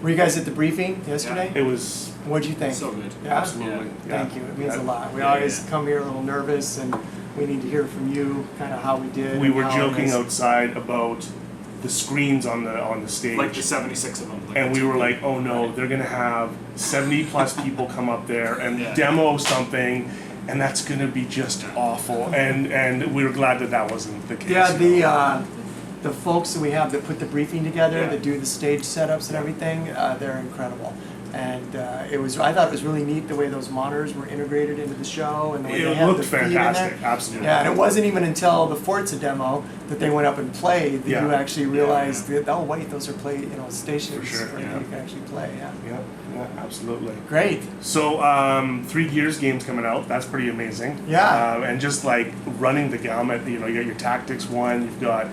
Were you guys at the briefing yesterday? It was What'd you think? So good. Yeah? absolutely. Yeah. Thank you. It means a lot. We Yeah, always yeah. come here a little nervous, and we need to hear from you kind of how we did. We and were how it joking is. outside about the screens on the stage. Like the 76 of them. Like and the we were TV. like, oh no, they're gonna have 70 plus people come up there and Yeah. demo something, and that's gonna be just awful. And we were glad that that wasn't the case. Yeah, the folks that we have that put the briefing together, Yeah. that do the stage setups and everything, they're incredible. And I thought it was really neat the way those monitors were integrated into the show, and the way they It had looked the feed in fantastic, there. absolutely. Yeah, and it wasn't even until the Forza demo that they went up and played that Yeah. you actually realized that, oh wait, those are stations For sure, where yeah. you can actually play. Yeah. Yeah, absolutely. Great. So, 3 Gears games coming out. That's pretty amazing. Yeah. And just like running the gamut, you got your Tactics one, you've got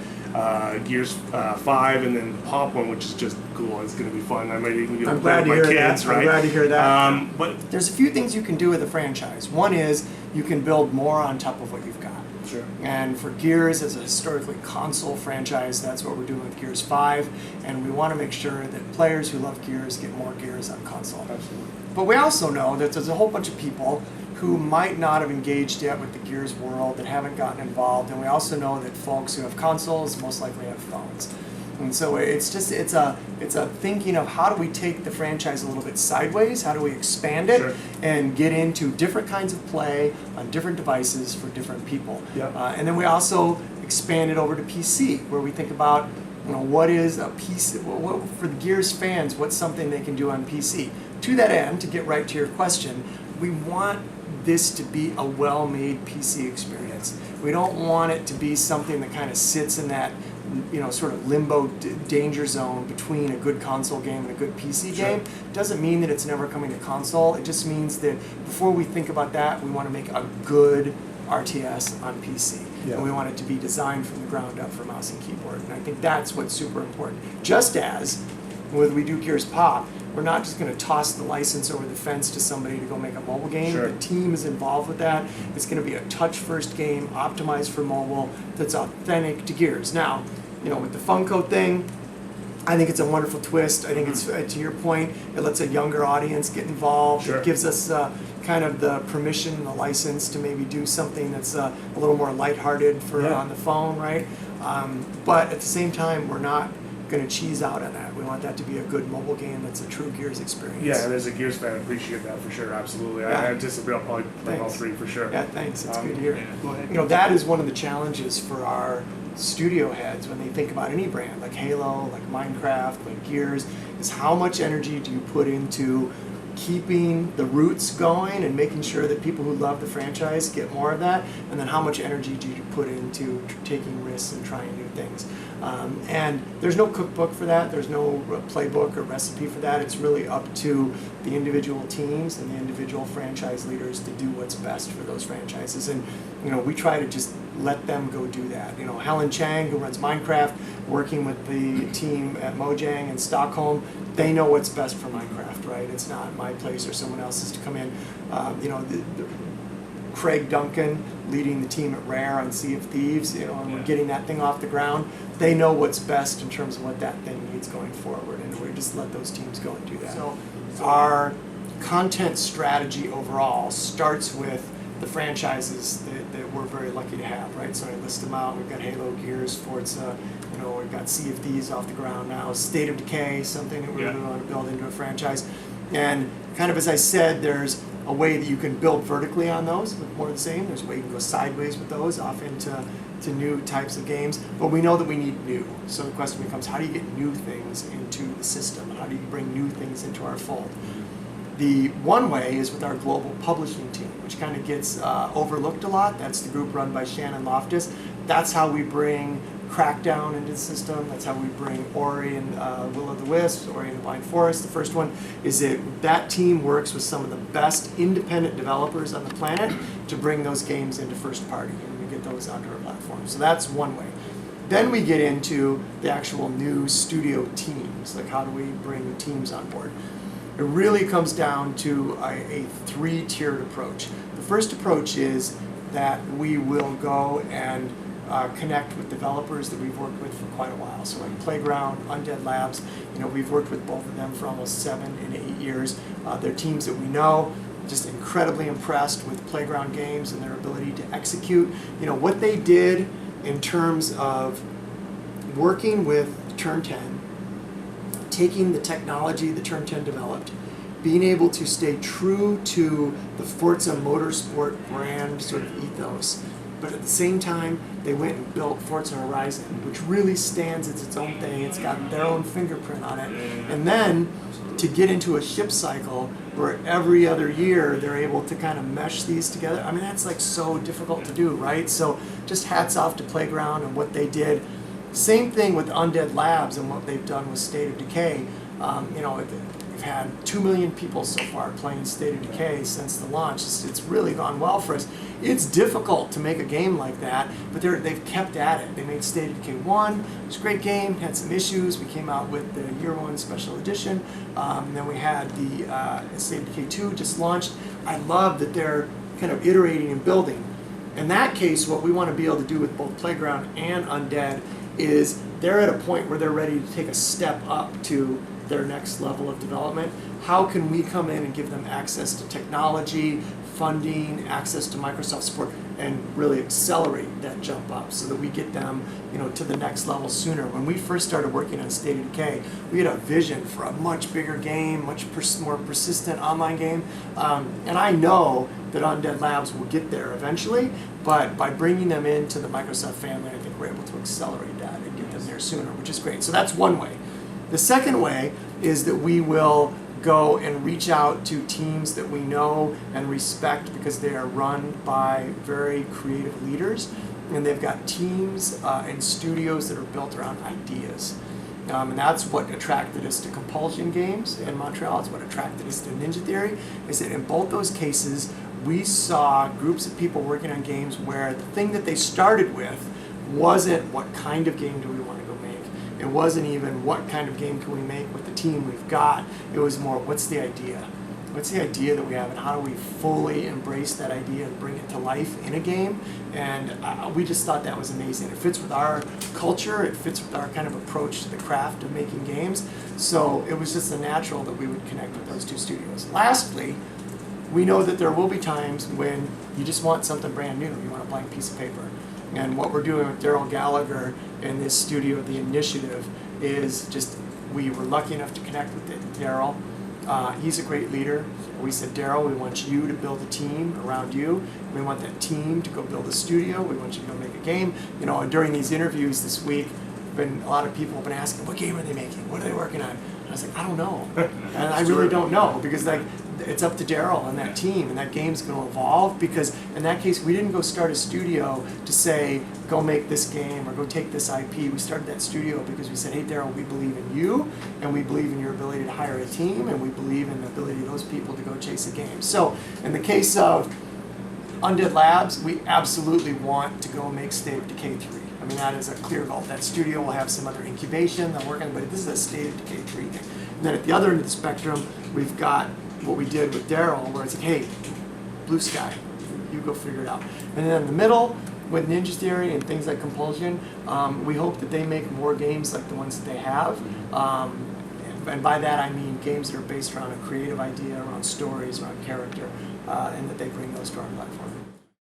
Gears 5, and then the Pop one, which is just cool. It's going to be fun. I might even be able I'm to play glad to with hear my that. kids, right? I'm glad to hear that. But There's a few things you can do with a franchise. One is you can build more on top of what you've got. sure. And for Gears, as a historically console franchise, that's what we're doing with Gears 5. And we want to make sure that players who love Gears get more Gears on console. Absolutely. But we also know that there's a whole bunch of people who might not have engaged yet with the Gears world, that haven't gotten involved. And we also know that folks who have consoles most likely have phones. And so it's a thinking of how do we take the franchise a little bit sideways, how do we expand it Sure. and get into different kinds of play on different devices for different people. Yep. And then we also expand it over to PC, where we think about what is a PC, what, for the Gears fans, what's something they can do on PC. To that end, to get right to your question, we want this to be a well-made PC experience. We don't want it to be something that kind of sits in that sort of limbo danger zone between a good console game and a good PC Sure. game. Doesn't mean that it's never coming to console. It just means that before we think about that, we want to make a good RTS on PC. Yeah. And we want it to be designed from the ground up for mouse and keyboard. And I think that's what's super important. Just as when we do Gears Pop, we're not just going to toss the license over the fence to somebody to go make a mobile game. Sure. The team is involved with that. It's going to be a touch-first game, optimized for mobile, that's authentic to Gears. Now, with the Funko thing, I think it's a wonderful twist. I think it's, to your point, it lets a younger audience get involved. Sure. It gives us kind of the permission and the license to maybe do something that's a little more lighthearted for Yeah. on the phone, right? But at the same time, we're not going to cheese out on that. We want that to be a good mobile game that's a true Gears experience. Yeah, and as a Gears fan, I appreciate that for sure. Absolutely. Yeah. I anticipate I'll probably play all Thanks. three for sure. Yeah, thanks. It's good to hear. Yeah. Go ahead. That is one of the challenges for our studio heads when they think about any brand, like Halo, like Minecraft, like Gears, is how much energy do you put into keeping the roots going and making sure that people who love the franchise get more of that, and then how much energy do you put into taking risks and trying new things. And there's no cookbook for that, there's no playbook or recipe for that. It's really up to the individual teams and the individual franchise leaders to do what's best for those franchises. And we try to just let them go do that. Helen Chang, who runs Minecraft, working with the team at Mojang in Stockholm, they know what's best for Minecraft, right? It's not my place or someone else's to come in. Craig Duncan leading the team at Rare on Sea of Thieves, and we're getting that thing off the ground. They know what's best in terms of what that thing needs going forward, and we just let those teams go and do that. So our content strategy overall starts with the franchises that we're very lucky to have, right? So I list them out. We've got Halo, Gears, Forza, we've got Sea of Thieves off the ground now, State of Decay, something that we really want to build into a franchise. And kind of as I said, there's a way that you can build vertically on those with more of the same. There's a way you can go sideways with those off into new types of games. But we know that we need new. So the question becomes, how do you get new things into the system? How do you bring new things into our fold? The one way is with our global publishing team, which kind of gets overlooked a lot. That's the group run by Shannon Loftus. That's how we bring Crackdown into the system. That's how we bring Ori and Will of the Wisps, Ori and the Blind Forest. The first one is that team works with some of the best independent developers on the planet to bring those games into first party, and we get those onto our platform. So that's one way. Then we get into the actual new studio teams, like how do we bring teams on board? It really comes down to a three-tiered approach. The first approach is that we will go and connect with developers that we've worked with for quite a while. So like Playground, Undead Labs, we've worked with both of them for almost 7 and 8 years. They're teams that we know. Just incredibly impressed with Playground Games and their ability to execute. What they did in terms of working with Turn 10, taking the technology that Turn 10 developed, being able to stay true to the Forza Motorsport brand sort of ethos, but at the same time, they went and built Forza Horizon, which really stands as its own thing. It's got their own fingerprint on it. And then to get into a ship cycle where every other year they're able to kind of mesh these together, I mean, that's like so difficult to do, right? So just hats off to Playground and what they did. Same thing with Undead Labs and what they've done with State of Decay. We've had 2 million people so far playing State of Decay since the launch. It's really gone well for us. It's difficult to make a game like that, but they've kept at it. They made State of Decay 1. It was a great game, had some issues. We came out with the Year 1 Special Edition. And then we had the State of Decay 2 just launched. I love that they're kind of iterating and building. In that case, what we want to be able to do with both Playground and Undead is they're at a point where they're ready to take a step up to their next level of development. How can we come in and give them access to technology, funding, access to Microsoft support, and really accelerate that jump up so that we get them, to the next level sooner? When we first started working on State of Decay, we had a vision for a much bigger game, much more persistent online game, and I know that Undead Labs will get there eventually, but by bringing them into the Microsoft family, I think we're able to accelerate that and get them there sooner, which is great. So that's one way. The second way is that we will go and reach out to teams that we know and respect because they are run by very creative leaders, and they've got teams and studios that are built around ideas. And that's what attracted us to Compulsion Games in Montreal. It's what attracted us to Ninja Theory, is that in both those cases, we saw groups of people working on games where the thing that they started with wasn't what kind of game do we want to go make. It wasn't even what kind of game can we make with the team we've got. It was more, what's the idea? What's the idea that we have, and how do we fully embrace that idea and bring it to life in a game? And we just thought that was amazing. It fits with our culture. It fits with our kind of approach to the craft of making games. So it was just a natural that we would connect with those two studios. Lastly, we know that there will be times when you just want something brand new. You want a blank piece of paper. And what we're doing with Daryl Gallagher in this studio, The Initiative, is just, we were lucky enough to connect with Daryl. He's a great leader. We said, Daryl, we want you to build a team around you. We want that team to go build a studio. We want you to go make a game. And during these interviews this week, a lot of people have been asking, what game are they making? What are they working on? And I was like, I don't know. And I really don't know, because it's up to Daryl and that team, and that game's going to evolve, because in that case, we didn't go start a studio to say, go make this game or go take this IP. We started that studio because we said, hey, Daryl, we believe in you, and we believe in your ability to hire a team, and we believe in the ability of those people to go chase a game. So in the case of Undead Labs, we absolutely want to go make State of Decay 3. I mean, that is a clear goal. That studio will have some other incubation they're working on, but this is a State of Decay 3 thing. And then at the other end of the spectrum, we've got what we did with Daryl, where it's like, hey, Blue Sky, you go figure it out. And then in the middle, with Ninja Theory and things like Compulsion, we hope that they make more games like the ones that they have. And by that I mean games that are based around a creative idea, around stories, around character, and that they bring those to our platform.